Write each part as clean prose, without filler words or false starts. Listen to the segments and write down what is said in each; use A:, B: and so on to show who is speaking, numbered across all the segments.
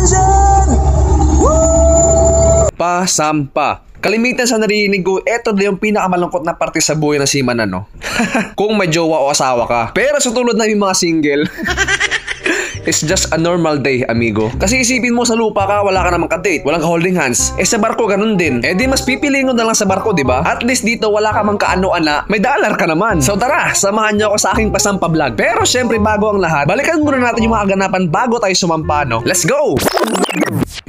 A: ocean dyan.
B: Pasampa. Kalimitan sa narinig ko, eto na yung pinakamalungkot na parte sa buhay ng seaman, ano? Kung may jowa o asawa ka. Pero sa tulad na yung mga single, it's just a normal day, amigo. Kasi isipin mo, sa lupa ka, wala ka namang ka-date, walang ka-holding hands. Sa barko, ganun din. Di mas pipiliin ko na lang sa barko, di ba? At least dito, wala ka mang kaano-ana, may dollar ka naman. So tara, samahan niyo ako sa aking pasampa vlog. Pero syempre, bago ang lahat, balikan muna natin yung mga ganapan bago tayo sumampa, no? Let's go!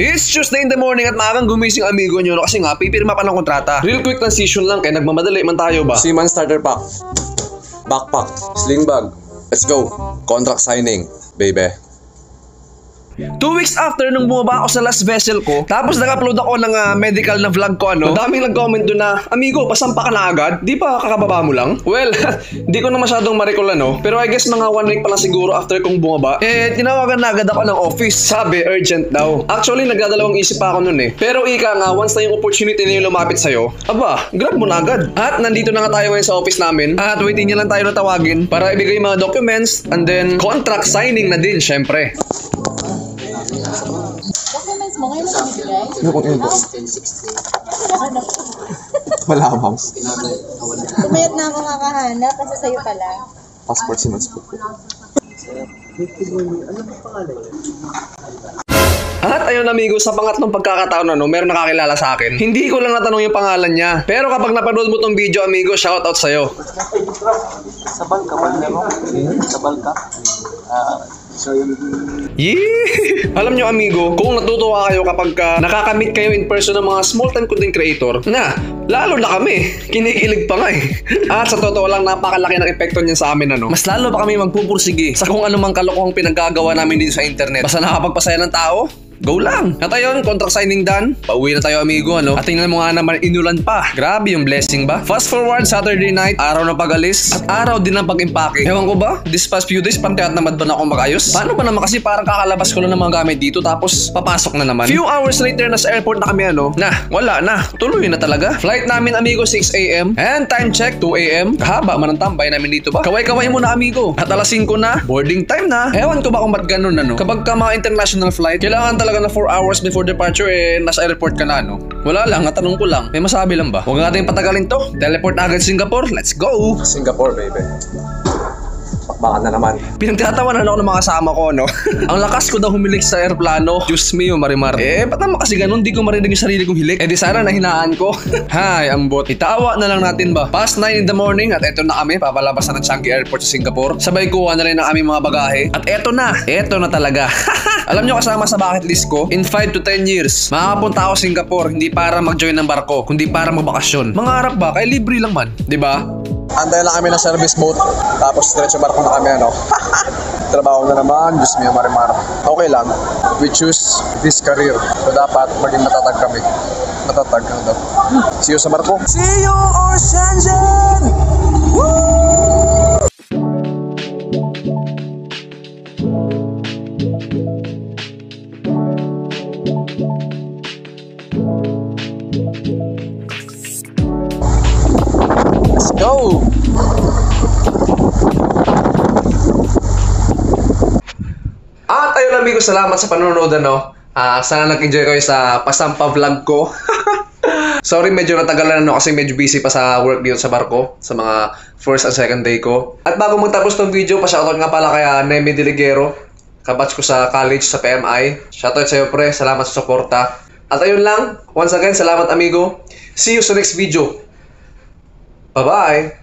B: It's Tuesday in the morning at maagang gumising amigo nyo, no? Kasi nga, pipirma pa ng kontrata. Real quick transition lang, kaya nagmamadali man tayo ba?
C: Seaman starter pack, backpack, sling bag. Let's go. Contract signing, baby.
B: 2 weeks after nung bumaba ako sa last vessel ko, tapos nag-upload ako ng medical na vlog ko, ano, madaming nag-comment doon na, amigo, pasampa ka na agad? Di ba kakababa mo lang? Well, di ko na masyadong ma-recall, ano, pero I guess mga 1 week pa lang siguro after kong bumaba, tinawagan na agad ako ng office. Sabi, urgent daw. Actually, nagdadalawang isip pa ako nun pero ika nga, once na yung opportunity na yung lumapit sa'yo, aba, grab mo na agad. At nandito na nga tayo ngayon sa office namin, at waiting niya lang tayo na tawagin para ibigay yung mga documents, and then contract signing na din, syempre.
D: Documents mo ngayon lang ibigay?
C: Documents. Wala, mouse.
D: Tumayat na ako kakahanap kasi sa'yo pala.
C: Passport, Seaman's book.
B: At ayun amigo, sa pangatlong pagkakataon meron nakakilala sa akin. Hindi ko lang natanong yung pangalan niya. Pero kapag napanood mo tong video amigo, shoutout sa'yo.
E: Sabal ka ba? Sabal ka?
B: Yee! Alam nyo amigo, kung natutuwa kayo kapag nakakamit kayo in person ng mga small time content creator, lalo na kami, kinikilig pa nga At sa totoo lang, napakalaki ng epekto niyan sa amin, ano. Mas lalo pa kami magpupursige sa kung anumang kalokohang pinaggagawa namin dito sa internet. Basta nakapagpasaya ng tao, go lang! At ayun, contract signing done. Pauwi na tayo amigo, ano. At tingnan mo nga naman, inulan pa. Grabe yung blessing ba? Fast forward, Saturday night, araw ng pag-alis, at araw din ng pag-impake. Ewan ko ba, this past few days, pantayat naman ba na akong mag-ayos? Paano ba naman kasi parang kakalabas ko lang ng mga gamit dito, tapos papasok na naman. Few hours later, nasa airport na kami, ano. Wala na. Tuloy na talaga. Flight namin amigo, 6 AM. And time check, 2 AM. Kahaba man ang tambay namin dito ba? Kaway-kaway muna amigo. At alas 5 na, boarding time na. Ewan ko ba kung ba't ganun, ano. Kapag ka mga international flight, kailangan talaga na 4 hours before departure, nasa airport ka na, ano. Wala lang, natanong ko lang. May masabi lang ba? Huwag natin patagalin to. Teleport agad Singapore. Let's go!
C: Singapore, baby. Bakbakan na naman.
B: Pinagtatawanan ako ng mga kasama ko, no? Ang lakas ko daw humilik sa aeroplano. Diyos mio, Marimar. Ba't naman kasi ganun? Di ko marinig yung sarili kong hilik. Di sana nahinaan ko. Hay, ambot. Itawa na lang natin ba? Past 9 in the morning at eto na kami. Papalabas na ng Changi Airport sa Singapore. Sabay kuha na rin ang aming mga bagahe. At eto na. Eto na talaga. Alam nyo, kasama sa bucket list ko, in 5 to 10 years, makakapunta ako Singapore, hindi para mag-join ng barko, kundi para magbakasyon. Mangarap ba? Kaya libre lang man. Diba?
C: Antay lang kami ng service boat, tapos diretso barko na kami, ano. Trabaho na naman, Diyos mio, Marimar. Okay lang, we choose this career. So dapat maging matatag kami. Matatag ano daw. See you sa barko.
A: See you ocean dyan.
C: Let's go!
B: At ayun amigo, salamat sa panonood, ano. Sana nag-enjoy kayo sa pasampa vlog ko. Sorry, medyo natagalan kasi medyo busy pa sa work dito sa barko, sa mga first and second day ko. At bago magtapos ng video, pa-shoutout nga pala kay Nemi Diligero, kabatch ko sa college sa PMI. Shoutout sa'yo pre, salamat sa suporta. At ayun lang, once again, salamat amigo. See you sa next video. Bye-bye!